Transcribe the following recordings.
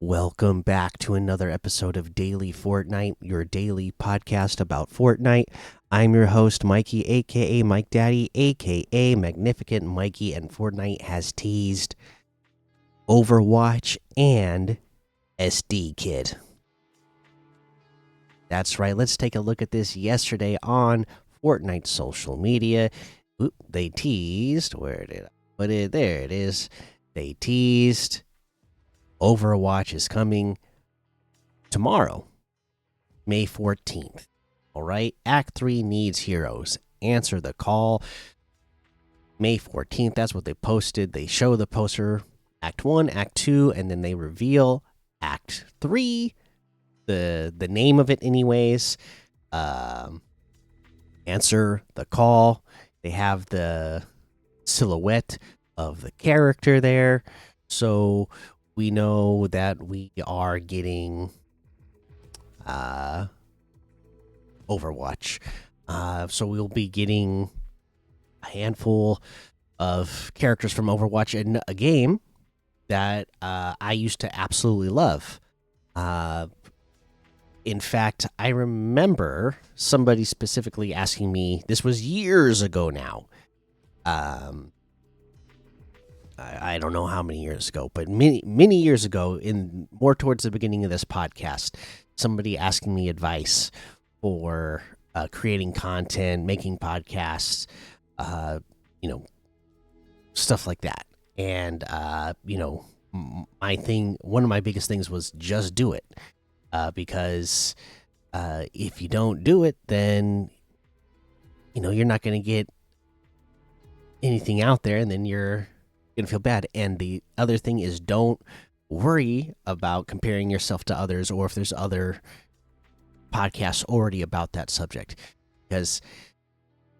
Welcome back to another episode of Daily Fortnite, your daily podcast about Fortnite. I'm your host, Mikey, aka Mike Daddy, aka Magnificent Mikey, and Fortnite has teased Overwatch and EsDeeKid. That's right, let's take a look at this yesterday on Fortnite social media. Oop, they teased, where did I put it? There it is. They teased Overwatch is coming tomorrow, May 14th. All right. Act 3 needs heroes. Answer the call. May 14th. That's what they posted. They show the poster, Act 1, Act 2, and then they reveal Act 3, the name of it, anyways. Um, Answer the call. They have the silhouette of the character there. So we know that we are getting Overwatch. So we'll be getting a handful of characters from Overwatch in a game that I used to absolutely love. Uh, in fact, I remember somebody specifically asking me, this was years ago now. Um, I don't know how many years ago, but many years ago, in more towards the beginning of this podcast, somebody asking me advice for creating content, making podcasts, uh, you know, stuff like that. And one of my biggest things was just do it, because if you don't do it, then you're not going to get anything out there, and then you're gonna feel bad. And the other thing is, don't worry about comparing yourself to others, or if there's other podcasts already about that subject. Because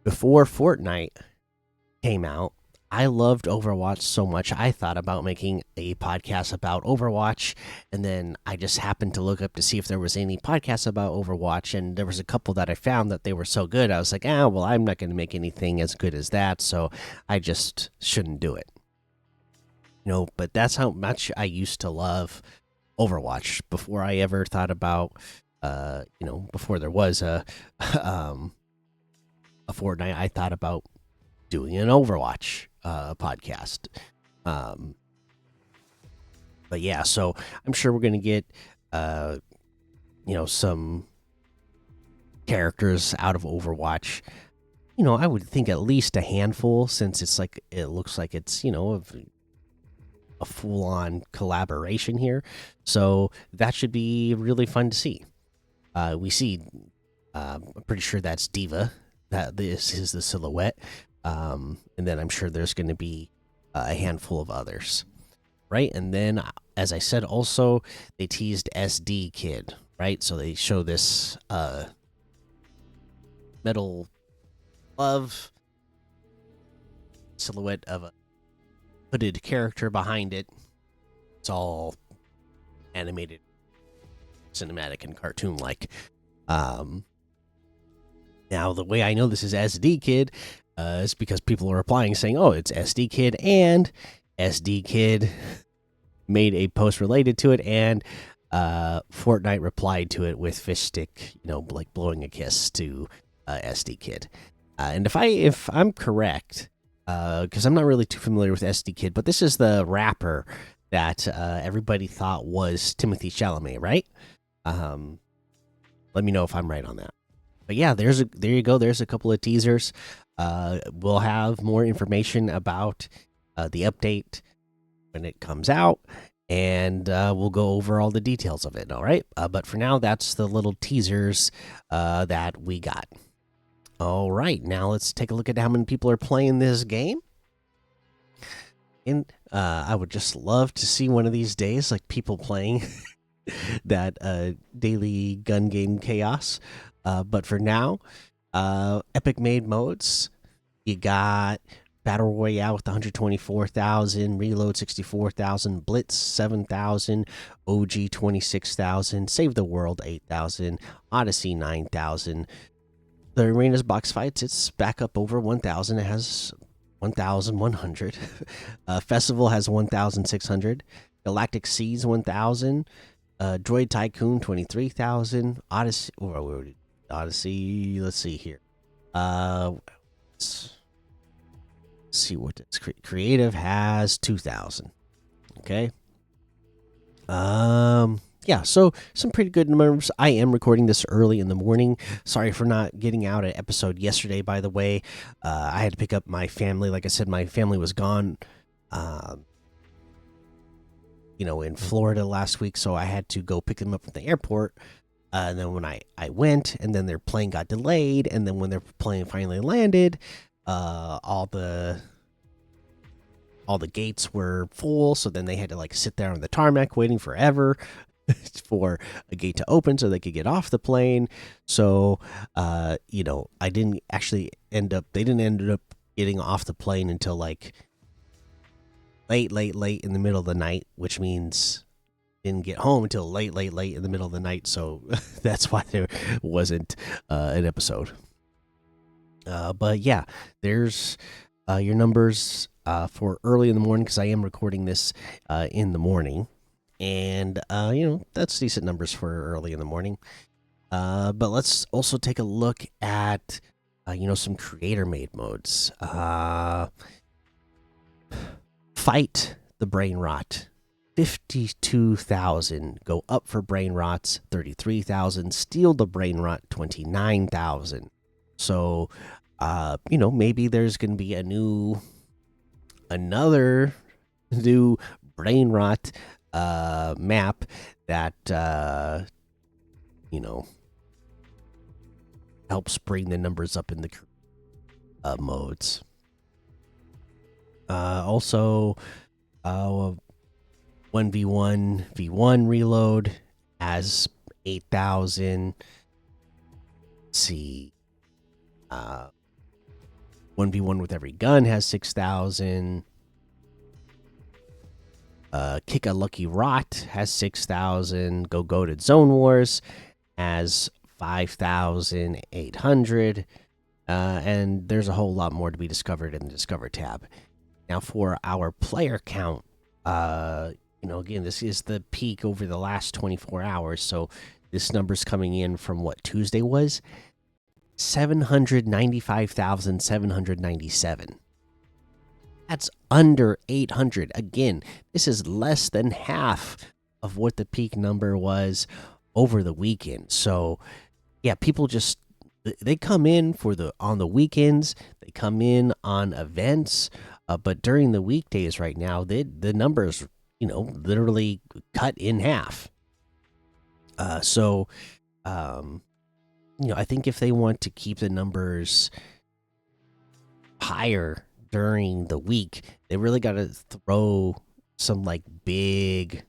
before Fortnite came out, I loved Overwatch so much. I thought about making a podcast about Overwatch, and then I just happened to look up to see if there was any podcasts about Overwatch, and there was a couple that I found that they were so good. I was like, well, I'm not going to make anything as good as that, so I just shouldn't do it. But that's how much I used to love Overwatch before I ever thought about, before there was a Fortnite. I thought about doing an Overwatch podcast. Um, but yeah, so I'm sure we're gonna get, some characters out of Overwatch. I would think at least a handful, since it looks like it's a full-on collaboration here, so that should be really fun to see. I'm pretty sure that's Diva, that this is the silhouette, and then I'm sure there's going to be a handful of others, right? And then, as I said, also they teased EsDeeKid, right? So they show this metal glove silhouette of a hooded character behind it. It's all animated, cinematic, and cartoon like. Now, the way I know this is EsDeeKid is because people are replying saying, "Oh, it's EsDeeKid," and EsDeeKid made a post related to it, and Fortnite replied to it with fish stick, like blowing a kiss to EsDeeKid. And if I'm correct, because I'm not really too familiar with EsDeeKid, but this is the rapper that everybody thought was Timothy Chalamet, right? Let me know if I'm right on that. But yeah, there you go. There's a couple of teasers. We'll have more information about the update when it comes out, and we'll go over all the details of it. All right. But for now, that's the little teasers that we got. All right, now let's take a look at how many people are playing this game. And I would just love to see one of these days, like, people playing that daily gun game chaos. But for now, Epic made modes. You got Battle Royale with 124,000, Reload 64,000, Blitz 7,000, OG 26,000, Save the World 8,000, Odyssey 9,000. The Arena's box fights, it's back up over 1,000. It has 1,100. Festival has 1,600. Galactic Seas 1000, Droid Tycoon 23,000, Odyssey. Odyssey. Let's see here. Let's see what this creative has 2,000. Okay. Yeah, so some pretty good numbers. I am recording this early in the morning. Sorry for not getting out an episode yesterday, by the way. I had to pick up my family. Like I said, my family was gone, in Florida last week, so I had to go pick them up from the airport. And then when I went, and then their plane got delayed, and then when their plane finally landed, all the gates were full, so then they had to like sit there on the tarmac waiting forever for a gate to open so they could get off the plane. So I didn't actually they didn't end up getting off the plane until like late in the middle of the night, which means didn't get home until late in the middle of the night. So that's why there wasn't an episode. But yeah, there's your numbers for early in the morning, because I am recording this in the morning, and that's decent numbers for early in the morning. But let's also take a look at some creator made modes. Fight the brain rot, 52,000. Go up for brain rots, 33,000. Steal the brain rot, 29,000. So maybe there's gonna be another new brain rot map that helps bring the numbers up in the modes. Also, 1v1 v1 reload has 8,000. Let's see. 1v1 with every gun has 6,000. Kick a Lucky Rot has 6,000. Go Goated Zone Wars has 5,800. And there's a whole lot more to be discovered in the Discover tab. Now, for our player count, again, this is the peak over the last 24 hours. So this number's coming in from what Tuesday was 795,797. That's under 800. Again, this is less than half of what the peak number was over the weekend. So, yeah, people just they come in on the weekends. They come in on events, but during the weekdays right now, the numbers literally cut in half. I think if they want to keep the numbers higher during the week, they really got to throw some like big,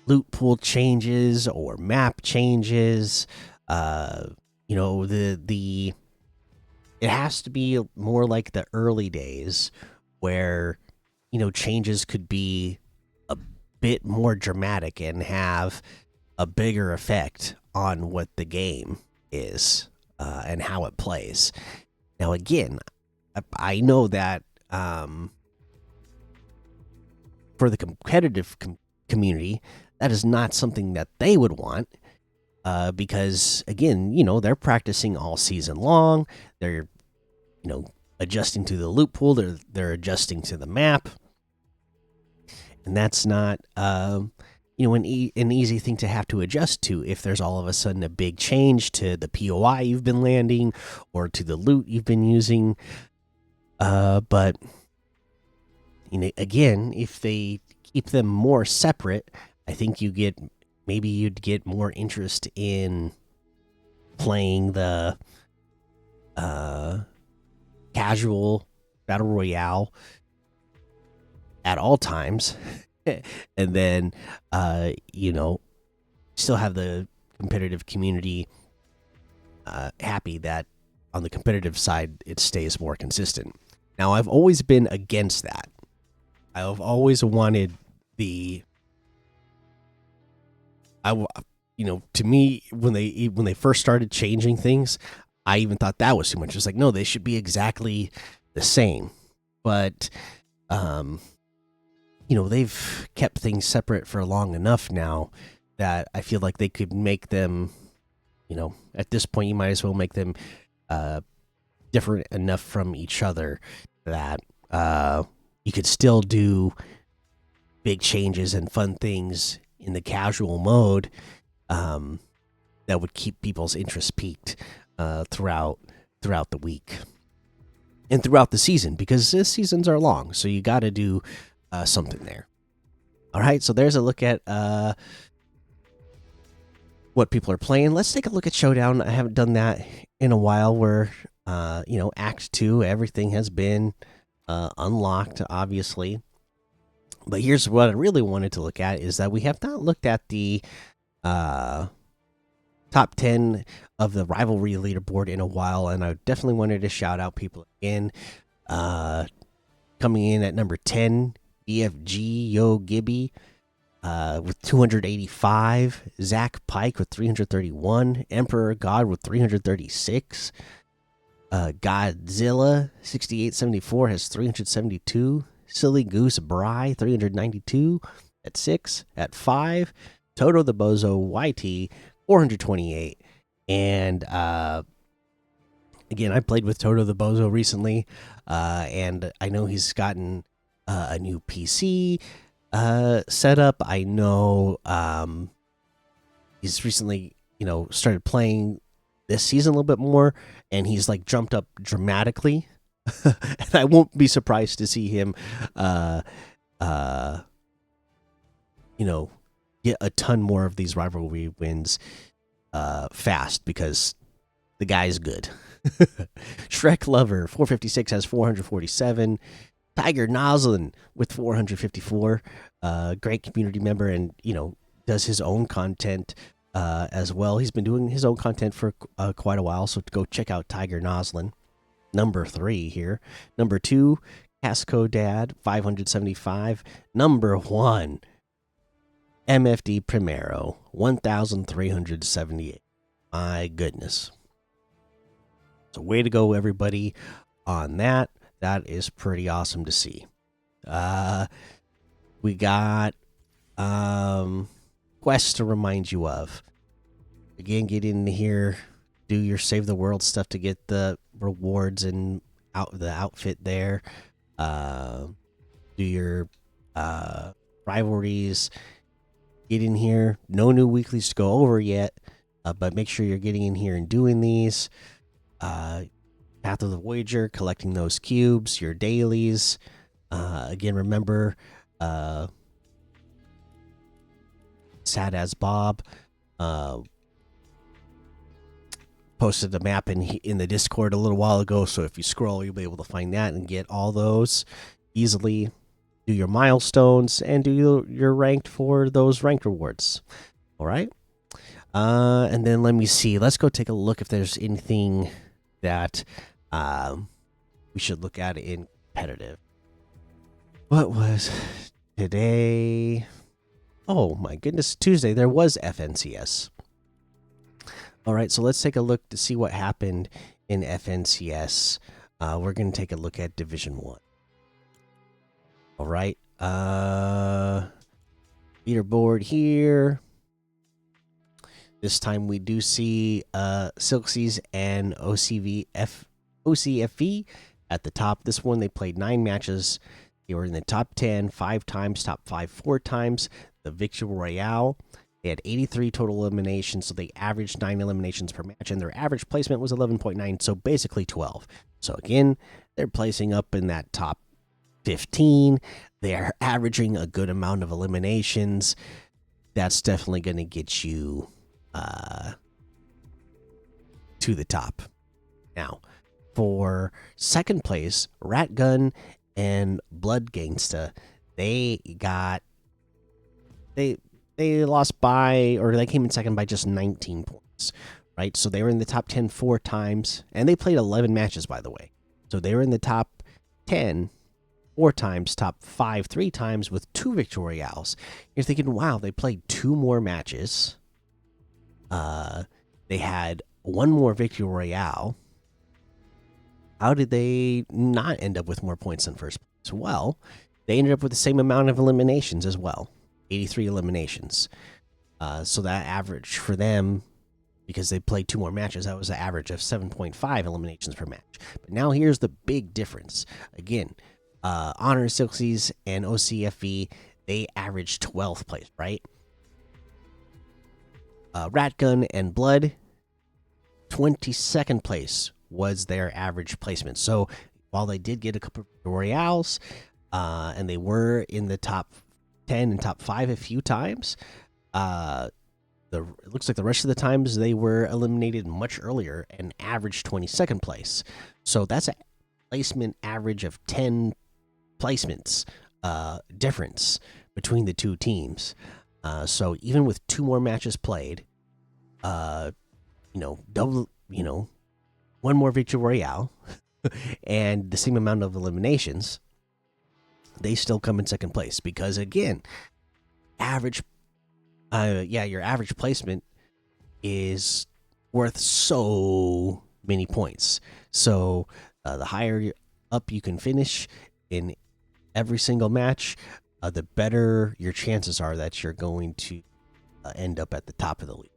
loot pool changes or map changes. It has to be more like the early days where changes could be a bit more dramatic and have a bigger effect on what the game is and how it plays. Now, again, I know that for the competitive community, that is not something that they would want, because, again, they're practicing all season long. They're, adjusting to the loot pool. They're adjusting to the map, and that's not an easy thing to have to adjust to if there's all of a sudden a big change to the POI you've been landing or to the loot you've been using. But again, if they keep them more separate, I think you'd get more interest in playing the casual battle royale at all times. And then still have the competitive community happy that on the competitive side it stays more consistent. Now, I've always been against that. I've always wanted to me, when they first started changing things, I even thought that was too much. It's like, no, they should be exactly the same. But um, they've kept things separate for long enough now that I feel like they could make them, at this point, you might as well make them uh, different enough from each other that you could still do big changes and fun things in the casual mode, um, that would keep people's interest peaked throughout the week and throughout the season, because the seasons are long, so you got to do something there. All right, so there's a look at what people are playing. Let's take a look at Showdown. I haven't done that in a while. Where Act 2, everything has been unlocked, obviously. But here's what I really wanted to look at is that we have not looked at the top 10 of the rivalry leaderboard in a while, and I definitely wanted to shout out people again. Coming in at number 10, EFG Yo Gibby with 285, Zach Pike with 331, Emperor God with 336, Godzilla 6874 has 372, Silly Goose Bry 392 at 6. At 5, Toto the Bozo YT 428. And again, I played with Toto the Bozo recently, and I know he's gotten a new PC set up. I know he's recently, started playing this season a little bit more, and he's like jumped up dramatically. And I won't be surprised to see him, get a ton more of these rivalry wins fast, because the guy's good. Shrek Lover 456 has 447. Tiger Noslin with 454. Great community member, and does his own content as well. He's been doing his own content for quite a while, so go check out Tiger Noslin. Number 3 here. Number 2, Casco Dad 575. Number 1, MFD Primero 1378. My goodness. So way to go, everybody, on that. That is pretty awesome to see. We got quests to remind you of. Again, get in here, do your Save the World stuff to get the rewards and the outfit there. Do your rivalries. Get in here. No new weeklies to go over yet, but make sure you're getting in here and doing these. Path of the Voyager, collecting those cubes, your dailies. Again, remember, Sad as Bob posted a map in the Discord a little while ago, so if you scroll, you'll be able to find that and get all those easily. Do your milestones and do your ranked for those ranked rewards. All right. And then let me see. Let's go take a look if there's anything that we should look at in competitive. What was today? Oh my goodness, Tuesday there was FNCS. All right, so let's take a look to see what happened in FNCS. We're going to take a look at Division 1. All right. Leaderboard here. This time we do see Silksies and OCFE at the top. This one, they played 9 matches. They were in the top 10 5 times, top 5 4 times. The Victory Royale, they had 83 total eliminations, so they averaged 9 eliminations per match, and their average placement was 11.9, so basically 12. So again, they're placing up in that top 15. They are averaging a good amount of eliminations. That's definitely going to get you to the top. Now, for second place, Ratgun and Blood Gangsta, they lost by, or they came in second by just 19 points, right? So they were in the top 10 4 times, and they played 11 matches, by the way. So they were in the top 10 4 times, top 5 3 times with 2 Victory Royales. You're thinking, wow, they played 2 more matches. They had 1 more Victory Royale. How did they not end up with more points than first place? as well. They ended up with the same amount of eliminations as well, 83 eliminations. So that average for them, because they played 2 more matches, that was an average of 7.5 eliminations per match. But now here's the big difference. Again, Honor 60s and OCFE, they averaged 12th place, right? Ratgun and Blood, 22nd place was their average placement. So while they did get a couple of Royales, and they were in the top 10 and top 5 a few times, it looks like the rest of the times they were eliminated much earlier and averaged 22nd place. So that's a placement average of 10 placements difference between the two teams. So even with 2 more matches played, double, 1 more victory royale, and the same amount of eliminations, they still come in second place because again, your average placement is worth so many points. So the higher up you can finish in every single match, the better your chances are that you're going to end up at the top of the league.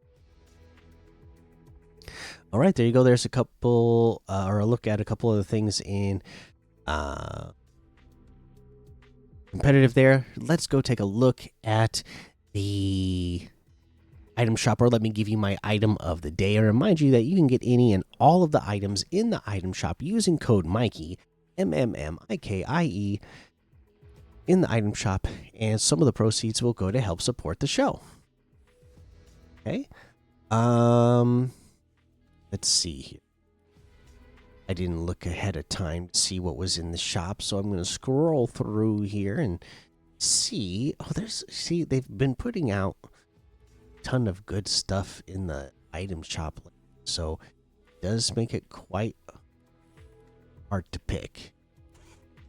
All right, there you go. There's a couple, or a look at a couple of the things in competitive there. Let's go take a look at the item shop, or let me give you my item of the day and remind you that you can get any and all of the items in the item shop using code Mikey, MMMIKIE, in the item shop, and some of the proceeds will go to help support the show. Okay. Let's see here. I didn't look ahead of time to see what was in the shop, so I'm going to scroll through here and see. Oh, they've been putting out a ton of good stuff in the item shop, so it does make it quite hard to pick.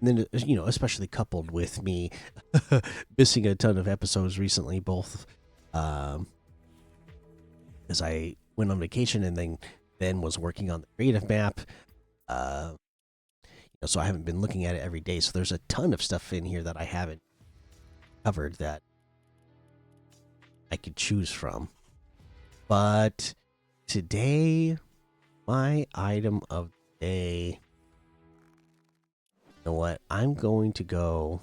And then, especially coupled with me missing a ton of episodes recently, both as I went on vacation and then was working on the creative map. So I haven't been looking at it every day. So there's a ton of stuff in here that I haven't covered that I could choose from. But today, my item of the day. You know what? I'm going to go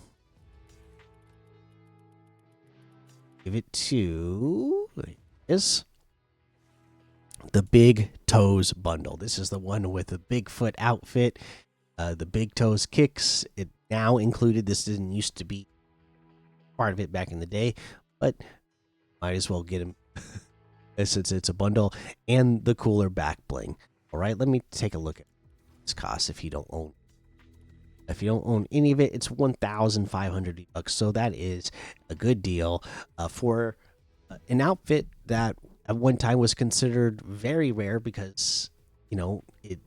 give it to the Big Toes bundle. This is the one with the Bigfoot outfit, the Big Toes kicks. It now included. This didn't used to be part of it back in the day, but might as well get him since it's a bundle, and the cooler back bling. All right, let me take a look at this cost. If you don't own any of it, it's 1,500 bucks. So that is a good deal for an outfit that at one time was considered very rare because it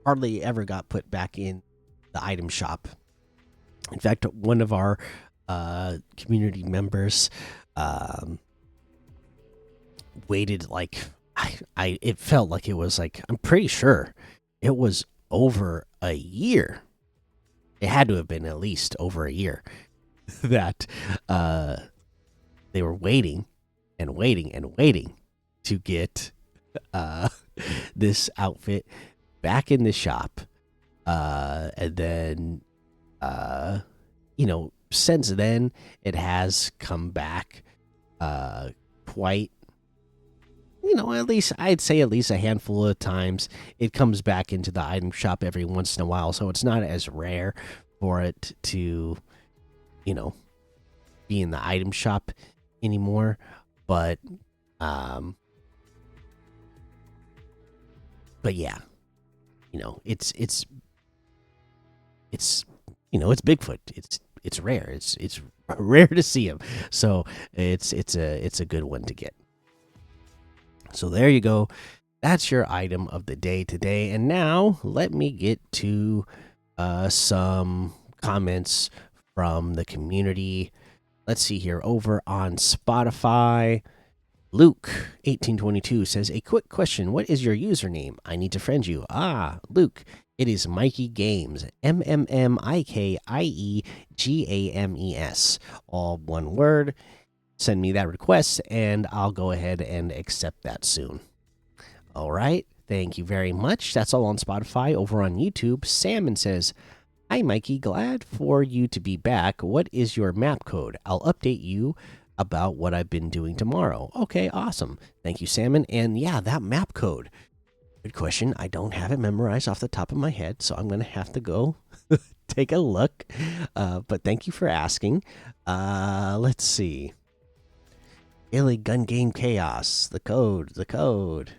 hardly ever got put back in the item shop. In fact, one of our community members waited it felt like it was I'm pretty sure it was over a year. It had to have been at least over a year that they were waiting and waiting and waiting to get this outfit back in the shop. And then, since then, it has come back quite, at least I'd say at least a handful of times. It comes back into the item shop every once in a while, so it's not as rare for it to, be in the item shop anymore. But yeah, it's Bigfoot. It's rare. It's rare to see him. So it's a good one to get. So there you go. That's your item of the day today. And now let me get to some comments from the community. Let's see here. Over on Spotify, Luke1822 says, a quick question. What is your username? I need to friend you. Ah, Luke, It is Mikey Games, MMMIKIEGAMES, all one word. Send me that request, and I'll go ahead and accept that soon. All right. Thank you very much. That's all on Spotify. Over on YouTube, Salmon says, "Hi, Mikey. Glad for you to be back. What is your map code? I'll update you about what I've been doing tomorrow." Okay, awesome. Thank you, Salmon. And yeah, that map code. Good question. I don't have it memorized off the top of my head, so I'm going to have to go take a look. But thank you for asking. Let's see. Daily Gun Game Chaos. The code. The code.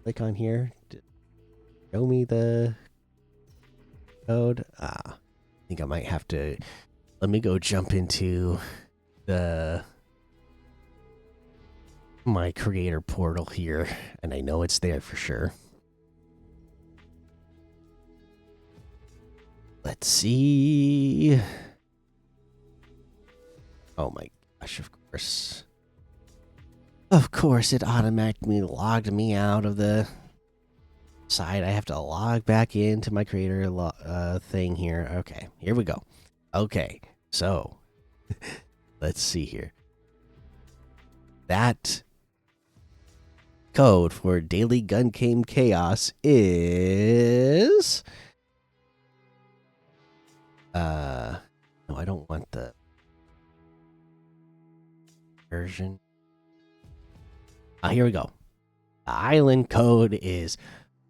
Click on here. Show me the code. I think I might have to. Let me go jump into my creator portal here, and I know it's there for sure. Let's see. Oh my gosh, of course. Of course, it automatically logged me out of the site. I have to log back into my creator thing here. Okay, here we go. Okay, so let's see here. That code for Daily Gun Game Chaos is no, I don't want the version. Here we go. The island code is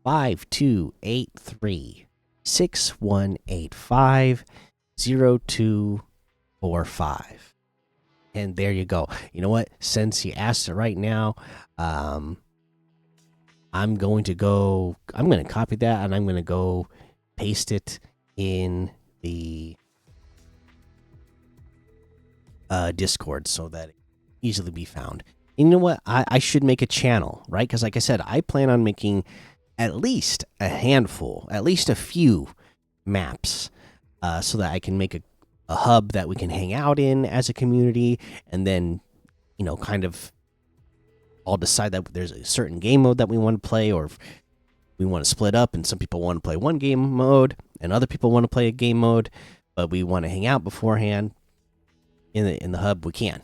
528361850245. And there you go. You know what? Since you asked it right now, I'm going to copy that, and I'm going to go paste it in the Discord so that it can easily be found. And you know what? I should make a channel, right? Because like I said, I plan on making at least a handful, at least a few maps, so that I can make a hub that we can hang out in as a community, and then, you know, kind of all decide that there's a certain game mode that we want to play, or if we want to split up, and some people want to play one game mode and other people want to play a game mode, but we want to hang out beforehand in the hub, we can.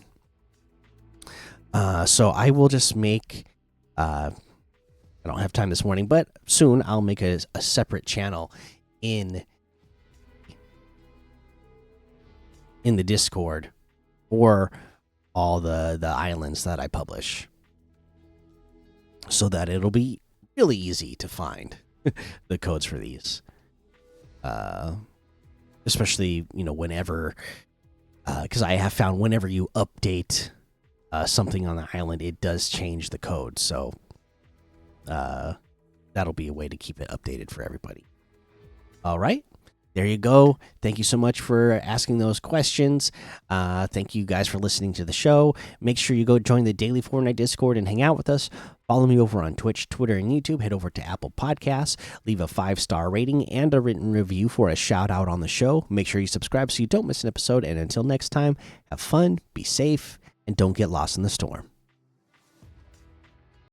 So I will just make I don't have time this morning, but soon I'll make a separate channel in the Discord for all the islands that I publish, so that it'll be really easy to find the codes for these. Especially, you know, whenever, because I have found whenever you update something on the island, it does change the code. So that'll be a way to keep it updated for everybody. All right. There you go. Thank you so much for asking those questions. Thank you guys for listening to the show. Make sure you go join the Daily Fortnite Discord and hang out with us. Follow me over on Twitch, Twitter, and YouTube. Head over to Apple Podcasts. Leave a 5-star rating and a written review for a shout out on the show. Make sure you subscribe so you don't miss an episode. And until next time, have fun, be safe, and don't get lost in the storm.